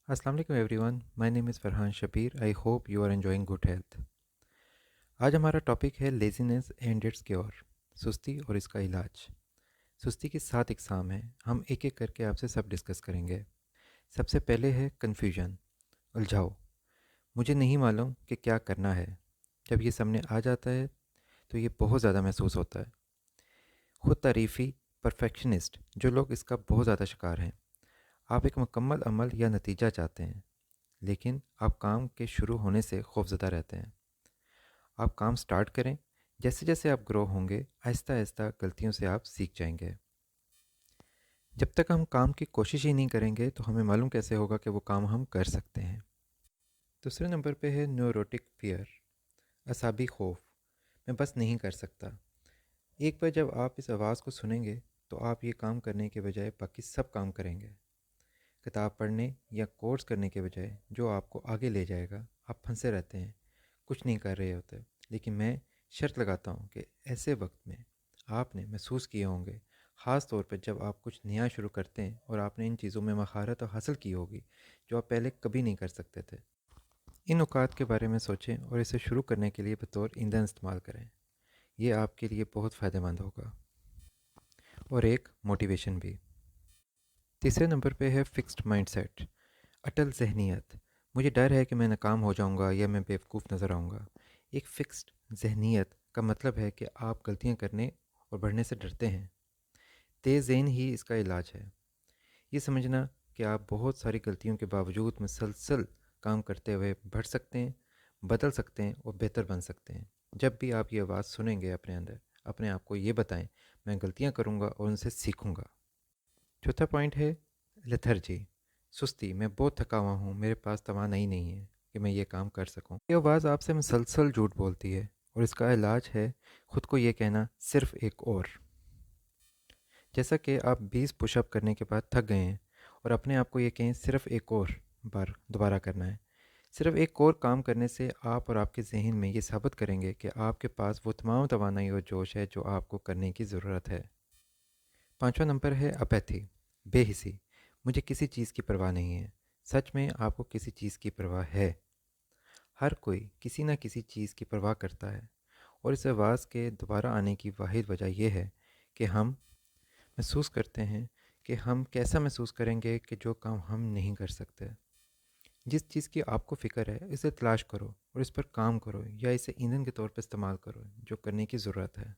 अस्सलाम वालेकुम everyone, my name is Farhan Shabbir. I hope you are enjoying good health. आज हमारा टॉपिक है लेज़ीनेस एंड इट्स क्योर, सुस्ती और इसका इलाज। सुस्ती की 7 इकसाम हैं, हम एक एक करके आपसे सब डिस्कस करेंगे। सबसे पहले है कन्फ्यूजन, उलझाओ। मुझे नहीं मालूम कि क्या करना है। जब ये सामने आ जाता है तो ये बहुत ज़्यादा महसूस होता है। खुद तारीफ़ी, परफेक्शनिस्ट, जो लोग इसका बहुत ज़्यादा शिकार हैं। आप एक मुकम्मल अमल या नतीजा चाहते हैं, लेकिन आप काम के शुरू होने से खौफज़दा रहते हैं। आप काम स्टार्ट करें, जैसे जैसे आप ग्रो होंगे आहिस्ता आहिस्ता गलतियों से आप सीख जाएंगे। जब तक हम काम की कोशिश ही नहीं करेंगे तो हमें मालूम कैसे होगा कि वो काम हम कर सकते हैं। दूसरे नंबर पे है न्यूरोटिक फियर, असाबी खौफ। मैं बस नहीं कर सकता। एक बार जब आप इस आवाज़ को सुनेंगे तो आप ये काम करने के बजाय बाकी सब काम करेंगे। किताब पढ़ने या कोर्स करने के बजाय जो आपको आगे ले जाएगा, आप फंसे रहते हैं, कुछ नहीं कर रहे होते। लेकिन मैं शर्त लगाता हूँ कि ऐसे वक्त में आपने महसूस किए होंगे, ख़ास तौर पर जब आप कुछ नया शुरू करते हैं और आपने इन चीज़ों में महारत हासिल की होगी जो आप पहले कभी नहीं कर सकते थे। इन औकात के बारे में सोचें और इसे शुरू करने के लिए बतौर ईंधन इस्तेमाल करें। ये आपके लिए बहुत फ़ायदेमंद होगा। और एक मोटिवेशन भी। तीसरे नंबर पे है फिक्स्ड माइंडसेट, अटल ज़हनियत। मुझे डर है कि मैं नाकाम हो जाऊंगा या मैं बेवकूफ़ नज़र आऊँगा। एक फ़िक्स्ड ज़हनियत का मतलब है कि आप गलतियां करने और बढ़ने से डरते हैं। तेज़ ज़हन ही इसका इलाज है। ये समझना कि आप बहुत सारी गलतियों के बावजूद मुसलसल काम करते हुए बढ़ सकते हैं, बदल सकते हैं और बेहतर बन सकते हैं। जब भी आप ये आवाज़ सुनेंगे अपने अंदर, अपने आप को ये बताएं, मैं गलतियां करूंगा और उनसे सीखूंगा। चौथा पॉइंट है लेथर्जी, सुस्ती। मैं बहुत थका हुआ हूँ, मेरे पास तवानाई नहीं है कि मैं ये काम कर सकूँ। ये आवाज़ आपसे मुसलसल झूठ बोलती है और इसका इलाज है ख़ुद को ये कहना, सिर्फ़ एक और। जैसा कि आप 20 पुशअप करने के बाद थक गए हैं और अपने आप को ये कहें, सिर्फ़ एक और बार दोबारा करना है। सिर्फ़ एक और काम करने से आप और आपके ज़हन में ये साबित करेंगे कि आपके पास वो तमाम तवानाई और जोश है जो आपको करने की ज़रूरत है। पाँचवा नंबर है अपैथी, बेहिसी। मुझे किसी चीज़ की परवाह नहीं है। सच में आपको किसी चीज़ की परवाह है। हर कोई किसी न किसी चीज़ की परवाह करता है और इस आवाज़ के दोबारा आने की वाहिद वजह यह है कि हम महसूस करते हैं कि हम कैसा महसूस करेंगे कि जो काम हम नहीं कर सकते। जिस चीज़ की आपको फ़िक्र है, इसे तलाश करो और इस पर काम करो या इसे ईंधन के तौर पर इस्तेमाल करो जो करने की ज़रूरत है।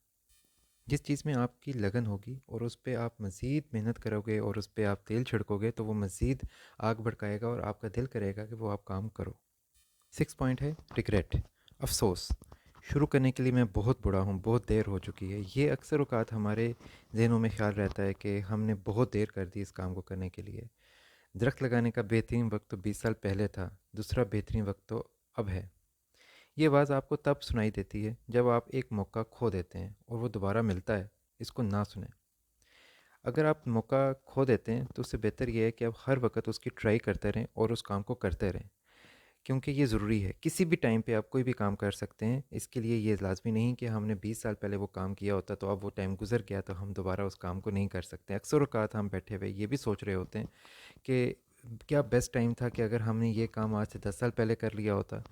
जिस चीज़ में आपकी लगन होगी और उस पे आप मज़ीद मेहनत करोगे और उस पे आप तेल छिड़कोगे तो वो मज़ीद आग भड़काएगा और आपका दिल करेगा कि वो आप काम करो। 6 पॉइंट है रिग्रेट, अफसोस। शुरू करने के लिए मैं बहुत बुरा हूँ, बहुत देर हो चुकी है। ये अक्सर औक़ात हमारे ज़हनों में ख़्याल रहता है कि हमने बहुत देर कर दी इस काम को करने के लिए। दरख्त लगाने का बेहतरीन वक्त तो 20 साल पहले था, दूसरा बेहतरीन वक्त तो अब है। ये आवाज़ आपको तब सुनाई देती है जब आप एक मौका खो देते हैं और वो दोबारा मिलता है। इसको ना सुनें। अगर आप मौका खो देते हैं तो उससे बेहतर ये है कि आप हर वक्त उसकी ट्राई करते रहें और उस काम को करते रहें, क्योंकि ये ज़रूरी है। किसी भी टाइम पे आप कोई भी काम कर सकते हैं। इसके लिए ये लाज़मी नहीं कि हमने 20 साल पहले वो काम किया होता तो अब वो टाइम गुजर गया तो हम दोबारा उस काम को नहीं कर सकते। अक्सर औक़ात हम बैठे हुए ये भी सोच रहे होते हैं कि क्या बेस्ट टाइम था कि अगर हमने ये काम आज से 10 साल पहले कर लिया होता।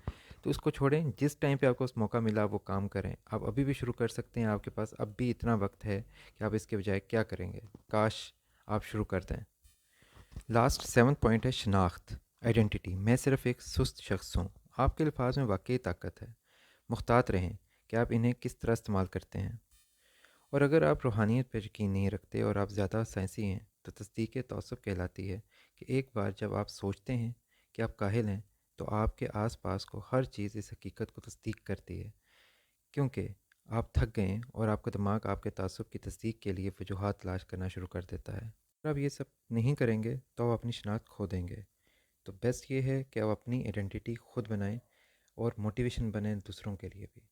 तो उसको छोड़ें, जिस टाइम पे आपको उस मौका मिला वो काम करें। आप अभी भी शुरू कर सकते हैं, आपके पास अब भी इतना वक्त है कि आप इसके बजाय क्या करेंगे। काश आप शुरू कर दें। लास्ट 7 पॉइंट है शनाख्त, आइडेंटिटी। मैं सिर्फ एक सुस्त शख्स हूँ। आपके अल्फाज में वाकई ताकत है। मुख्तात रहें कि आप इन्हें किस तरह इस्तेमाल करते हैं। और अगर आप रूहानियत पर यकीन नहीं रखते और आप ज़्यादा साइंसी हैं तो तस्दीक तौसफ़ कहलाती है कि एक बार जब आप सोचते हैं कि आप काहिल हैं तो आपके आसपास को हर चीज़ इस हकीकत को तस्दीक करती है, क्योंकि आप थक गए हैं और आपका दिमाग आपके तासुब की तस्दीक के लिए वजूहात तलाश करना शुरू कर देता है। अगर आप ये सब नहीं करेंगे तो आप अपनी शनाख्त खो देंगे। तो बेस्ट ये है कि आप अपनी आइडेंटिटी खुद बनाएं और मोटिवेशन बने दूसरों के लिए भी।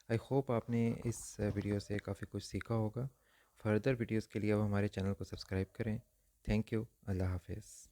आई होप आपने इस वीडियो से काफ़ी कुछ सीखा होगा। फर्दर वीडियोस के लिए आप हमारे चैनल को सब्सक्राइब करें। Thank you. अल्लाह हाफ़िज़।